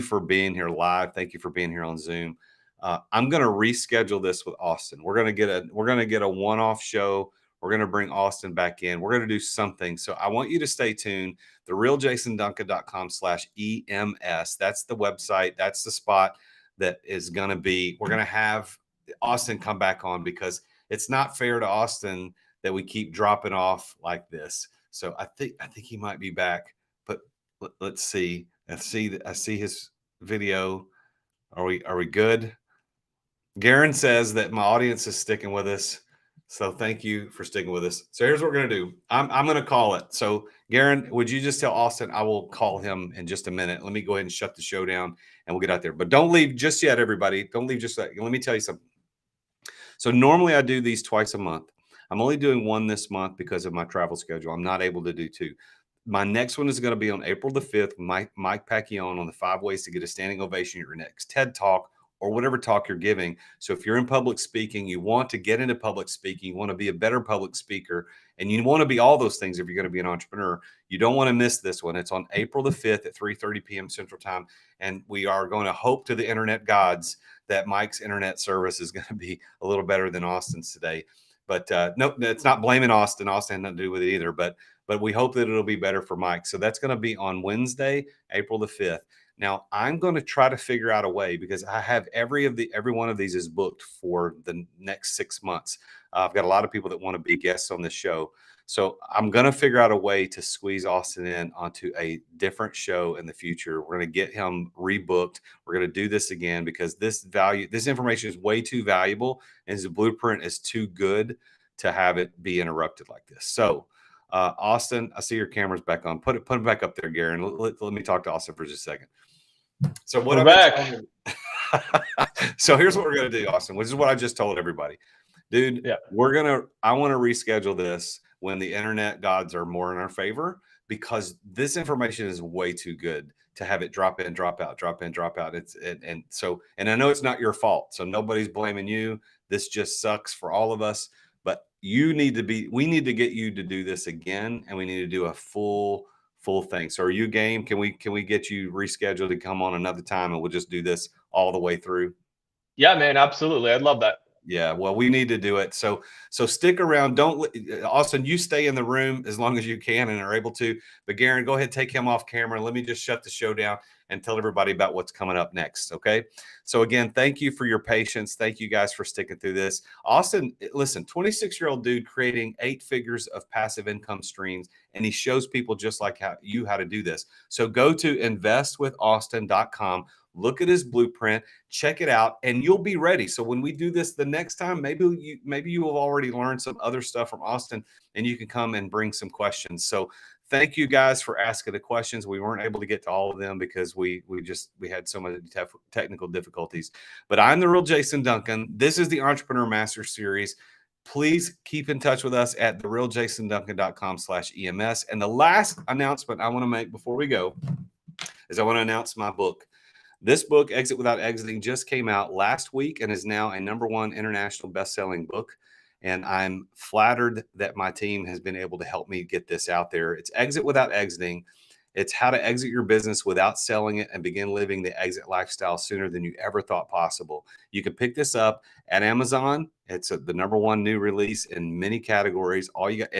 for being here live. Thank you for being here on Zoom. I'm going to reschedule this with Austin. We're going to get a one-off show. We're going to bring Austin back in. We're going to do something. So I want you to stay tuned. therealjasonduncan.com/EMS. That's the website. That's the spot that is going to be. We're going to have Austin come back on, because it's not fair to Austin that we keep dropping off like this. So I think he might be back, but let's see. I see his video. Are we good? Garen says that my audience is sticking with us. So thank you for sticking with us. So here's what we're going to do. I'm going to call it. So Garen, would you just tell Austin I will call him in just a minute? Let me go ahead and shut the show down and we'll get out there. But don't leave just yet, everybody. Don't leave just yet. Let me tell you something. So normally I do these twice a month. I'm only doing one this month because of my travel schedule. I'm not able to do two. My next one is going to be on April the 5th. Mike Pacquiao on the 5 ways to get a standing ovation at your next TED Talk or whatever talk you're giving. So if you're in public speaking, you want to get into public speaking, you want to be a better public speaker, and you want to be all those things if you're going to be an entrepreneur, you don't want to miss this one. It's on April the 5th at 3:30 p.m. Central Time. And we are going to hope to the internet gods that Mike's internet service is going to be a little better than Austin's today. But no, it's not blaming Austin. Austin had nothing to do with it either. But we hope that it'll be better for Mike. So that's going to be on Wednesday, April the 5th. Now I'm going to try to figure out a way, because I have every one of these is booked for the next 6 months. I've got a lot of people that want to be guests on this show. So I'm going to figure out a way to squeeze Austin in onto a different show in the future. We're going to get him rebooked. We're going to do this again, because this information is way too valuable, and his blueprint is too good to have it be interrupted like this. So Austin, I see your camera's back on. Put it back up there, Garen. Let me talk to Austin for just a second. So what I'm back. So here's what we're going to do, Austin, which is what I just told everybody. Dude, yeah. I want to reschedule this when the internet gods are more in our favor, because this information is way too good to have it drop in, drop out, drop in, drop out. And I know it's not your fault. So nobody's blaming you. This just sucks for all of us. But we need to get you to do this again, and we need to do a full thing. So are you game? Can we get you rescheduled to come on another time, and we'll just do this all the way through? Yeah, man, absolutely. I'd love that. Yeah, well, we need to do it. So stick around. Austin, you stay in the room as long as you can and are able to. But Garen, go ahead, take him off camera. Let me just shut the show down and tell everybody about what's coming up next. Okay. So again, thank you for your patience. Thank you guys for sticking through this. Austin, listen, 26-year-old dude creating 8 figures of passive income streams, and he shows people just like how to do this. So go to investwithaustin.com. Look at his blueprint, check it out, and you'll be ready. So when we do this the next time, maybe you will already learn some other stuff from Austin, and you can come and bring some questions. So thank you guys for asking the questions. We weren't able to get to all of them because we had so many technical difficulties. But I'm the real Jason Duncan. This is the Entrepreneur Master Series. Please keep in touch with us at therealjasonduncan.com/EMS. And the last announcement I want to make before we go is I want to announce my book. This book, Exit Without Exiting, just came out last week and is now a #1 international best-selling book. And I'm flattered that my team has been able to help me get this out there. It's Exit Without Exiting. It's how to exit your business without selling it and begin living the exit lifestyle sooner than you ever thought possible. You can pick this up at Amazon. It's the #1 new release in many categories. All you got,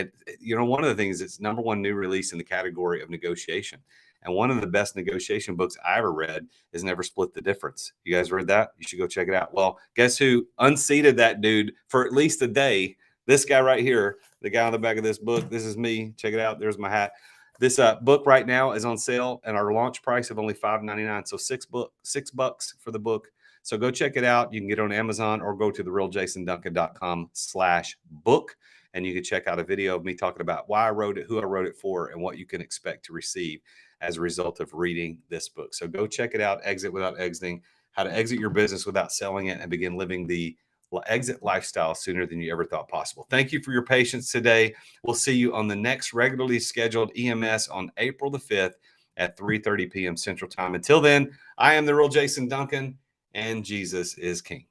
one of the things, it's #1 new release in the category of negotiation. And one of the best negotiation books I ever read is Never Split the Difference. You guys read that? You should go check it out. Well, guess who unseated that dude for at least a day? This guy right here, the guy on the back of this book. This is me. Check it out. There's my hat. This book right now is on sale, and our launch price of only $5.99. So $6 for the book, So go check it out. You can get it on Amazon or go to therealjasonduncan.com/book. And you can check out a video of me talking about why I wrote it, who I wrote it for, and what you can expect to receive as a result of reading this book. So go check it out, Exit Without Exiting, How to Exit Your Business Without Selling It and Begin Living the Exit Lifestyle Sooner Than You Ever Thought Possible. Thank you for your patience today. We'll see you on the next regularly scheduled EMS on April the 5th at 3:30 p.m. Central Time. Until then, I am the real Jason Duncan, and Jesus is King.